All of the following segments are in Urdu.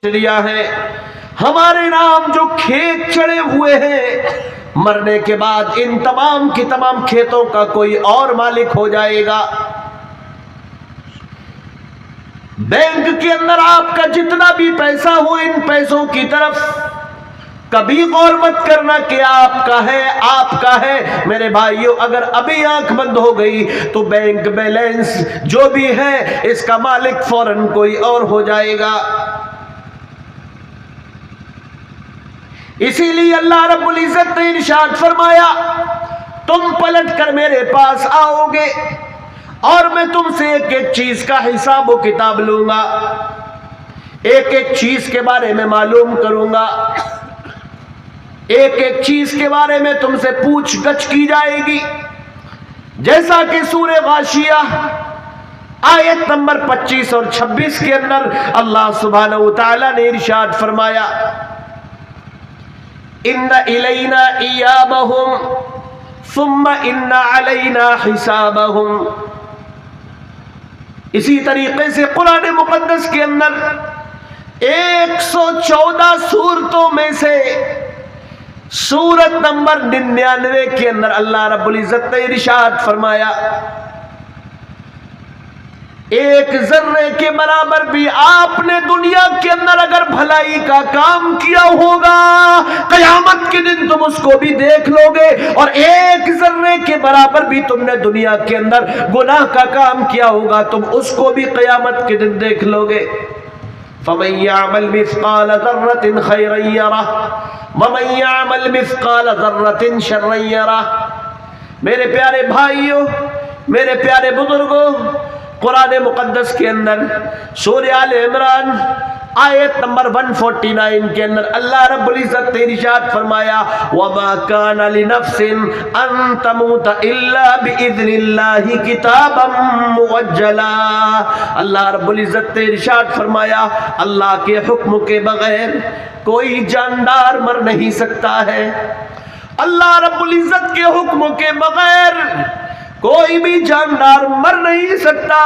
لیا ہے ہمارے نام جو کھیت چڑے ہوئے ہیں، مرنے کے بعد ان تمام کی تمام کھیتوں کا کوئی اور مالک ہو جائے گا۔ بینک کے اندر آپ کا جتنا بھی پیسہ ہو، ان پیسوں کی طرف کبھی غور مت کرنا کہ آپ کا ہے آپ کا ہے۔ میرے بھائیو، اگر ابھی آنکھ بند ہو گئی تو بینک بیلنس جو بھی ہے اس کا مالک فوراً کوئی اور ہو جائے گا۔ اسی لیے اللہ رب العزت نے ارشاد فرمایا، تم پلٹ کر میرے پاس آؤ گے اور میں تم سے ایک ایک چیز کا حساب و کتاب لوں گا، ایک ایک چیز کے بارے میں معلوم کروں گا، ایک ایک چیز کے بارے میں تم سے پوچھ گچھ کی جائے گی۔ جیسا کہ سورہ غاشیہ آیت نمبر 25 اور 26 کے اندر اللہ سبحانہ وتعالی نے ارشاد فرمایا، ان الینا ایابہم ثم ان علینا حسابہم۔ اسی طریقے سے قرآن مقدس کے اندر 114 سورتوں میں سے سورت نمبر 99 کے اندر اللہ رب العزت نے ارشاد فرمایا، ایک ذرے کے برابر بھی آپ نے دنیا کے اندر اگر بھلائی کا کام کیا ہوگا، قیامت کے دن تم اس کو بھی دیکھ لو گے، اور ایک ذرے کے برابر بھی تم نے دنیا کے اندر گناہ کا کام کیا ہوگا، تم اس کو بھی قیامت کے دن دیکھ لو گے۔ فَمَن يَعْمَلْ مِثْقَالَ ذَرَّةٍ خَيْرًا يَرَهُ وَمَن يَعْمَلْ مِثْقَالَ ذَرَّةٍ شَرًّا يَرَهُ۔ میرے پیارے بھائیوں، میرے پیارے بزرگوں، قرآن مقدس کے اندر سورہ آل عمران آیت نمبر 149 کے اندر اللہ رب العزت نے ارشاد فرمایا، وَمَا كَانَ لِنَفْسٍ أَن تَمُوتَ إِلَّا بِإِذْنِ اللَّهِ كِتَابًا مُؤَجَّلًا۔ اللہ رب العزت نے ارشاد فرمایا، اللہ کے حکم کے بغیر کوئی جاندار مر نہیں سکتا ہے۔ اللہ رب العزت کے حکم کے بغیر کوئی بھی جاندار مر نہیں سکتا،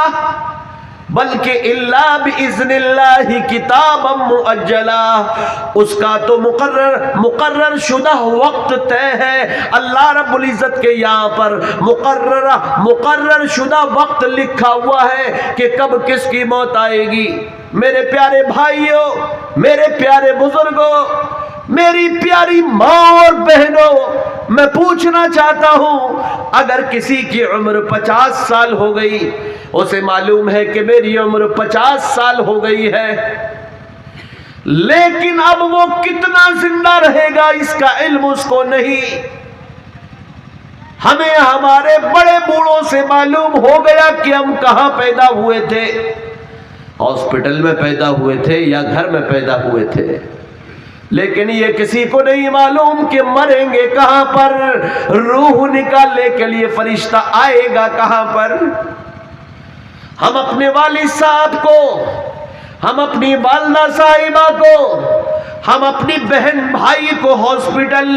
بلکہ الا باذن اللہ کتابا مؤجلا، اس کا تو مقرر شدہ وقت طے ہے۔ اللہ رب العزت کے یہاں پر مقرر شدہ وقت لکھا ہوا ہے کہ کب کس کی موت آئے گی۔ میرے پیارے بھائیوں، میرے پیارے بزرگوں، میری پیاری ماں اور بہنوں، میں پوچھنا چاہتا ہوں، اگر کسی کی عمر 50 سال ہو گئی، اسے معلوم ہے کہ میری عمر 50 سال ہو گئی ہے، لیکن اب وہ کتنا زندہ رہے گا اس کا علم اس کو نہیں۔ ہمیں ہمارے بڑے بوڑھوں سے معلوم ہو گیا کہ ہم کہاں پیدا ہوئے تھے، ہاسپٹل میں پیدا ہوئے تھے یا گھر میں پیدا ہوئے تھے، لیکن یہ کسی کو نہیں معلوم کہ مریں گے کہاں پر، روح نکالنے کے لیے فرشتہ آئے گا کہاں پر۔ ہم اپنے والد صاحب کو، ہم اپنی والدہ صاحبہ کو، ہم اپنی بہن بھائی کو ہاسپٹل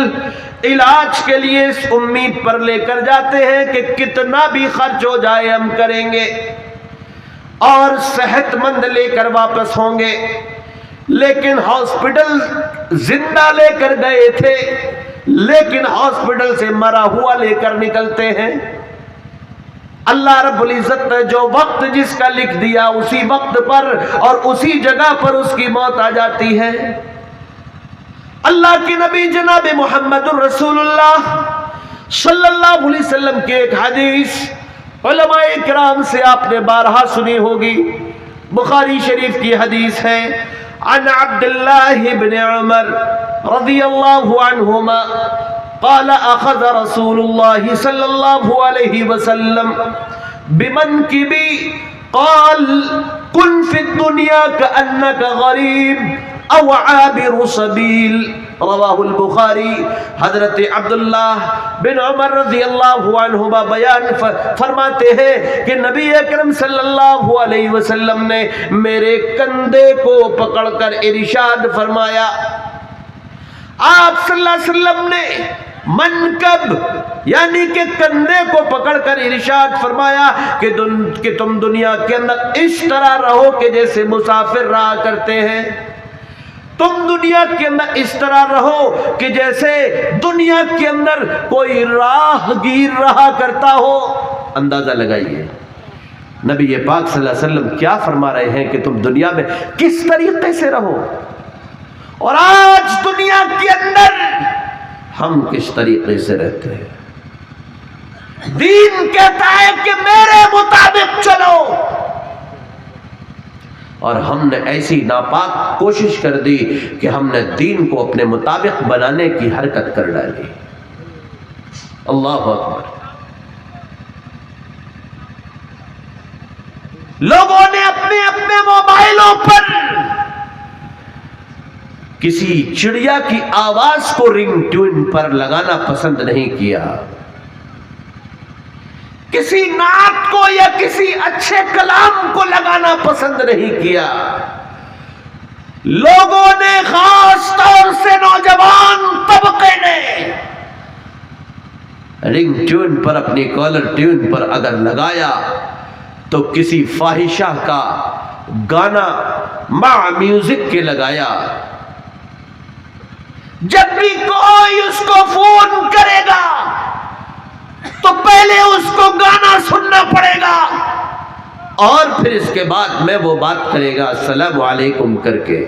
علاج کے لیے اس امید پر لے کر جاتے ہیں کہ کتنا بھی خرچ ہو جائے ہم کریں گے اور صحت مند لے کر واپس ہوں گے، لیکن ہاسپٹل زندہ لے کر گئے تھے، لیکن ہاسپٹل سے مرا ہوا لے کر نکلتے ہیں۔ اللہ رب العزت نے جو وقت جس کا لکھ دیا، اسی وقت پر اور اسی جگہ پر اس کی موت آ جاتی ہے۔ اللہ کے نبی جناب محمد الرسول اللہ صلی اللہ علیہ وسلم کی ایک حدیث علماء کرام سے آپ نے بارہا سنی ہوگی، بخاری شریف کی حدیث ہے، عن عبد الله بن عمر رضی اللہ عنہما قال اخذ رسول اللہ صلی اللہ علیہ وسلم بمنکبی قال کن فی الدنیا کأنک غریب او عابر سبیل، رواہ البخاری۔ حضرت عبداللہ بن عمر رضی اللہ عنہما بیان فرماتے ہیں کہ نبی اکرم صلی اللہ علیہ وسلم نے میرے کندھے کو پکڑ کر ارشاد فرمایا، آپ صلی اللہ علیہ وسلم نے منکب یعنی کہ کندھے کو پکڑ کر ارشاد فرمایا کہ تم دنیا کے اندر اس طرح رہو کہ جیسے مسافر رہا کرتے ہیں، دنیا کے اندر اس طرح رہو کہ جیسے دنیا کے اندر کوئی راہگیر رہا کرتا ہو. اندازہ لگائیے نبی پاک صلی اللہ علیہ وسلم کیا فرما رہے ہیں کہ تم دنیا میں کس طریقے سے رہو، اور آج دنیا کے اندر ہم کس طریقے سے رہتے ہیں. دین کہتا ہے کہ میرے مطابق چلو، اور ہم نے ایسی ناپاک کوشش کر دی کہ ہم نے دین کو اپنے مطابق بنانے کی حرکت کر ڈالی. اللہ اکبر. لوگوں نے اپنے اپنے موبائلوں پر کسی چڑیا کی آواز کو رنگ ٹیون پر لگانا پسند نہیں کیا، کسی نعت کو یا کسی اچھے کلام کو لگانا پسند نہیں کیا. لوگوں نے خاص طور سے نوجوان طبقے نے رنگ ٹیون پر اپنی کالر ٹیون پر اگر لگایا تو کسی فاحشہ کا گانا مع میوزک کے لگایا. جب بھی کوئی اس کو فون کرے گا تو پہلے اس کو گانا سننا پڑے گا، اور پھر اس کے بعد میں وہ بات کرے گا السلام علیکم کر کے.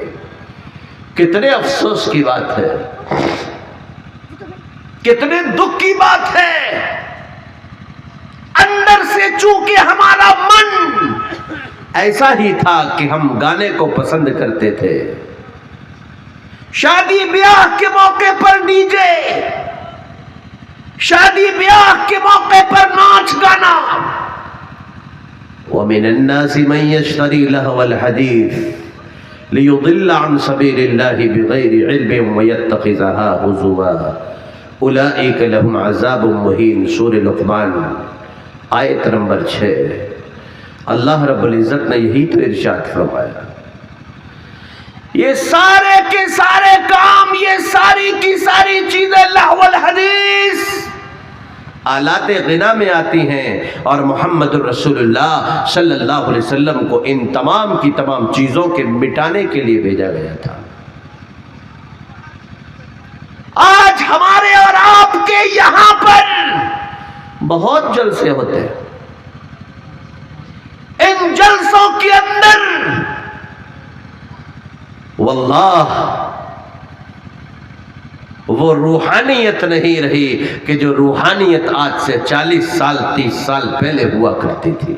کتنے افسوس کی بات ہے، کتنے دکھ کی بات ہے. اندر سے چونکہ ہمارا من ایسا ہی تھا کہ ہم گانے کو پسند کرتے تھے. شادی بیاہ کے موقع پر ڈی جے، شادی بیاہ کے موقع پر ناچ گانا. وَمِنَ النَّاسِ مَن يَشْتَرِي لَهْوَ الْحَدِيثِ لِيُضِلَّ عَن سَبِيلِ اللَّهِ بِغَيْرِ عِلْمٍ وَيَتَّخِذَهَا هُزُوًا أُولَئِكَ لَهُمْ عَذَابٌ مُهِينٌ. سورہ لقمان آیت نمبر 6. اللہ رب العزت نے یہی تو ارشاد فرمایا. یہ سارے کے سارے کام، یہ ساری کی ساری چیزیں لہو الحدیث آلات غنا میں آتی ہیں، اور محمد الرسول اللہ صلی اللہ علیہ وسلم کو ان تمام کی تمام چیزوں کے مٹانے کے لیے بھیجا گیا تھا. آج ہمارے اور آپ کے یہاں پر بہت جلسے ہوتے ہیں. ان جلسوں کے اندر واللہ وہ روحانیت نہیں رہی کہ جو روحانیت آج سے 40 سال 30 سال پہلے ہوا کرتی تھی.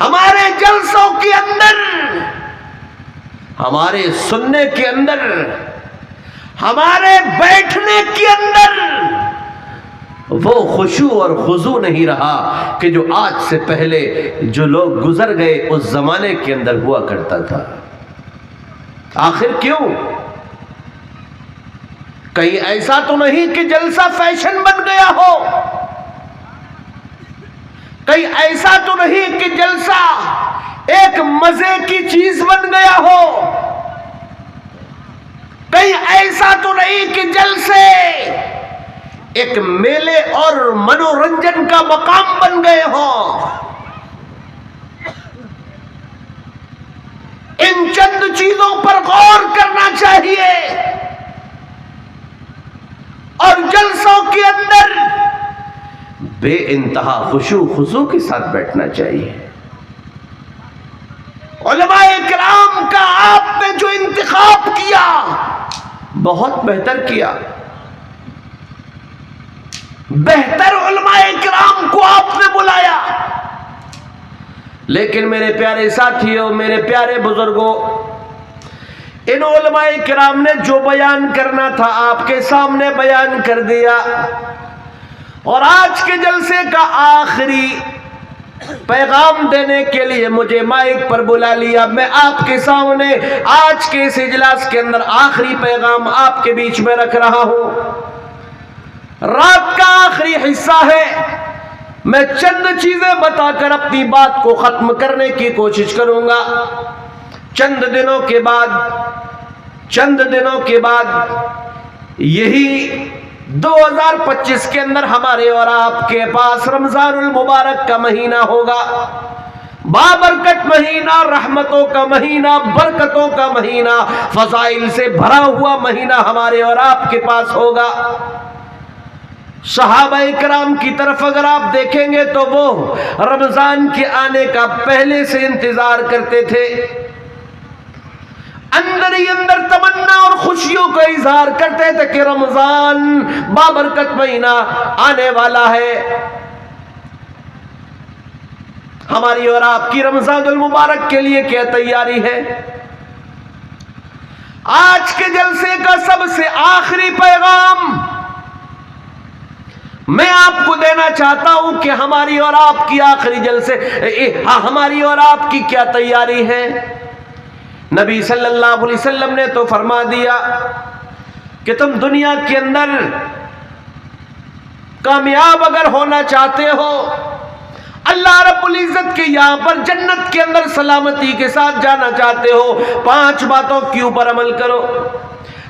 ہمارے جلسوں کے اندر، ہمارے سننے کے اندر، ہمارے بیٹھنے کے اندر وہ خشوع اور خضوع نہیں رہا کہ جو آج سے پہلے جو لوگ گزر گئے اس زمانے کے اندر ہوا کرتا تھا. آخر کیوں؟ کہیں ایسا تو نہیں کہ جلسہ فیشن بن گیا ہو، کہیں ایسا تو نہیں کہ جلسہ ایک مزے کی چیز بن گیا ہو، کہیں ایسا تو نہیں کہ جلسے ایک میلے اور منورنجن کا مقام بن گئے ہوں. ان چند چیزوں پر غور کرنا چاہیے، اور جلسوں کے اندر بے انتہا خشوع خضوع کے ساتھ بیٹھنا چاہیے. علماء کرام کا آپ نے جو انتخاب کیا بہت بہتر کیا. بہتر علماء کرام کو آپ نے بلایا. لیکن میرے پیارے ساتھیوں، میرے پیارے بزرگوں، ان علماء کرام نے جو بیان کرنا تھا آپ کے سامنے بیان کر دیا، اور آج کے جلسے کا آخری پیغام دینے کے لیے مجھے مائک پر بلا لیا. میں آپ کے سامنے آج کے اس اجلاس کے اندر آخری پیغام آپ کے بیچ میں رکھ رہا ہوں. رات کا آخری حصہ ہے. میں چند چیزیں بتا کر اپنی بات کو ختم کرنے کی کوشش کروں گا. چند دنوں کے بعد یہی 2025 کے اندر ہمارے اور آپ کے پاس رمضان المبارک کا مہینہ ہوگا. بابرکت مہینہ، رحمتوں کا مہینہ، برکتوں کا مہینہ، فضائل سے بھرا ہوا مہینہ ہمارے اور آپ کے پاس ہوگا۔ صحابہ کرام کی طرف اگر آپ دیکھیں گے تو وہ رمضان کے آنے کا پہلے سے انتظار کرتے تھے، اندر ہی اندر تمنا اور خوشیوں کا اظہار کرتے تھے کہ رمضان بابرکت مہینہ آنے والا ہے۔ ہماری اور آپ کی رمضان المبارک کے لیے کیا تیاری ہے؟ آج کے جلسے کا سب سے آخری پیغام میں آپ کو دینا چاہتا ہوں کہ ہماری اور آپ کی آخری جلسے، ہماری اور آپ کی کیا تیاری ہے؟ نبی صلی اللہ علیہ وسلم نے تو فرما دیا کہ تم دنیا کے اندر کامیاب اگر ہونا چاہتے ہو، اللہ رب العزت کے یہاں پر جنت کے اندر سلامتی کے ساتھ جانا چاہتے ہو، 5 باتوں کے اوپر عمل کرو۔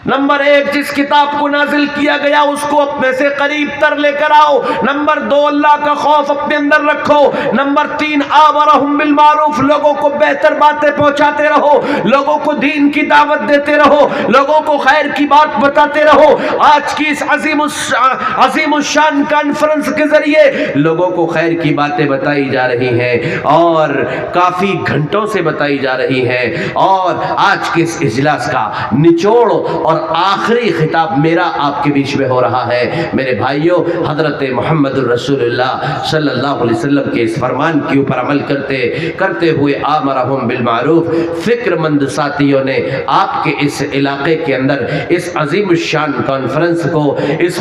نمبر 1، جس کتاب کو نازل کیا گیا اس کو اپنے سے قریب تر لے کر آؤ۔ نمبر 2، اللہ کا خوف اپنے اندر رکھو۔ نمبر 3، آمرہم بالمعروف، لوگوں کو بہتر باتیں پہنچاتے رہو، لوگوں کو دین کی دعوت دیتے رہو، لوگوں کو خیر کی بات بتاتے رہو۔ آج کی اس عظیم الشان کانفرنس کے ذریعے لوگوں کو خیر کی باتیں بتائی جا رہی ہیں اور کافی گھنٹوں سے بتائی جا رہی ہیں، اور آج کے اس اجلاس کا نچوڑ اور آخری خطاب میرا آپ کے بیچ میں ہو رہا ہے۔ میرے بھائیوں، حضرت محمد الرسول اللہ صلی اللہ علیہ وسلم کے اس فرمان کے اوپر عمل کرتے ہوئے آمرہم بالمعروف، فکر مند ساتھیوں نے آپ کے اس علاقے کے اندر اس عظیم الشان کانفرنس کو، اس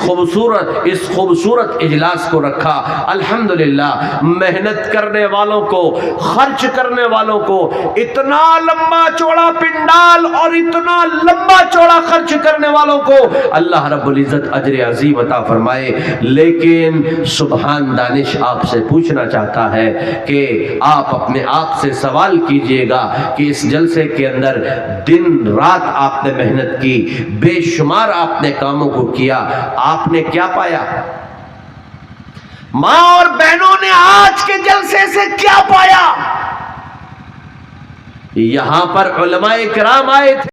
خوبصورت اجلاس کو رکھا۔ الحمدللہ، محنت کرنے والوں کو، خرچ کرنے والوں کو، اتنا لمبا چوڑا پنڈال اور اتنا لمبا چوڑا خرچ کرنے والوں کو اللہ رب العزت اجر عظیم عطا فرمائے۔ لیکن سبحان دانش آپ سے پوچھنا چاہتا ہے کہ آپ اپنے آپ سے سوال کیجئے گا کہ اس جلسے کے اندر دن رات آپ نے محنت کی، بے شمار آپ نے کاموں کو کیا، آپ نے کیا پایا؟ ماں اور بہنوں نے آج کے جلسے سے کیا پایا؟ یہاں پر علماء کرام آئے تھے۔